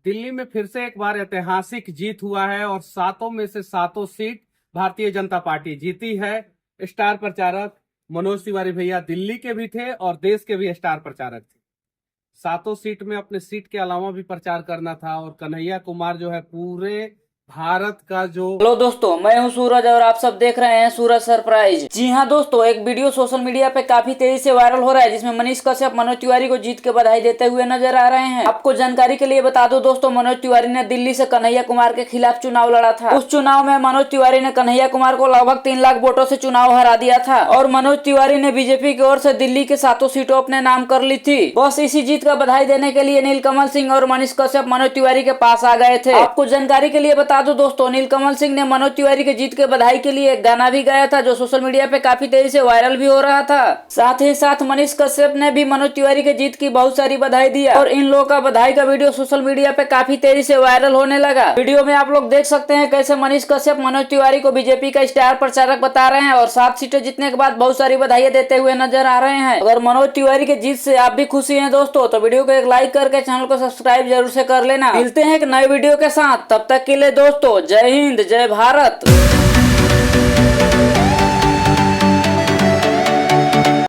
दिल्ली में फिर से एक बार ऐतिहासिक जीत हुआ है और सातों में से सातों सीट भारतीय जनता पार्टी जीती है। स्टार प्रचारक मनोज तिवारी भैया दिल्ली के भी थे और देश के भी स्टार प्रचारक थे। सातों सीट में अपने सीट के अलावा भी प्रचार करना था और कन्हैया कुमार जो है पूरे भारत का जो। हेलो दोस्तों, मैं हूं सूरज और आप सब देख रहे हैं सूरज सरप्राइज। जी हां दोस्तों, एक वीडियो सोशल मीडिया पे काफी तेजी से वायरल हो रहा है जिसमें मनीष कश्यप मनोज तिवारी को जीत के बधाई देते हुए नजर आ रहे हैं। आपको जानकारी के लिए बता दो दोस्तों, मनोज तिवारी ने दिल्ली से कन्हैया कुमार के खिलाफ चुनाव लड़ा था। उस चुनाव में मनोज तिवारी ने कन्हैया कुमार को लगभग 3 लाख वोटों से चुनाव हरा दिया था और मनोज तिवारी ने बीजेपी की ओर से दिल्ली के सातों सीटों अपने नाम कर ली थी। बस इसी जीत का बधाई देने के लिए नीलकमल सिंह और मनीष कश्यप मनोज तिवारी के पास आ गए थे। आपको जानकारी के लिए बता दो दोस्तों, नीलकमल सिंह ने मनोज तिवारी के जीत के बधाई के लिए एक गाना भी गाया था जो सोशल मीडिया पे काफी तेजी से वायरल भी हो रहा था। साथ ही साथ मनीष कश्यप ने भी मनोज तिवारी के जीत की बहुत सारी बधाई दिया और इन लोगों का बधाई का वीडियो सोशल मीडिया पे काफी तेजी से वायरल होने लगा। वीडियो में आप लोग देख सकते हैं कैसे मनीष कश्यप मनोज तिवारी को बीजेपी का स्टार प्रचारक बता रहे हैं और 7 सीटें जीतने के बाद बहुत सारी बधाई देते हुए नजर आ रहे हैं। अगर मनोज तिवारी के जीत से आप भी खुशी हैं दोस्तों तो वीडियो को एक लाइक करके चैनल को सब्सक्राइब जरूर से कर लेना। मिलते हैं एक नए वीडियो के साथ, तब तक के लिए दोस्तों जय हिंद जय भारत।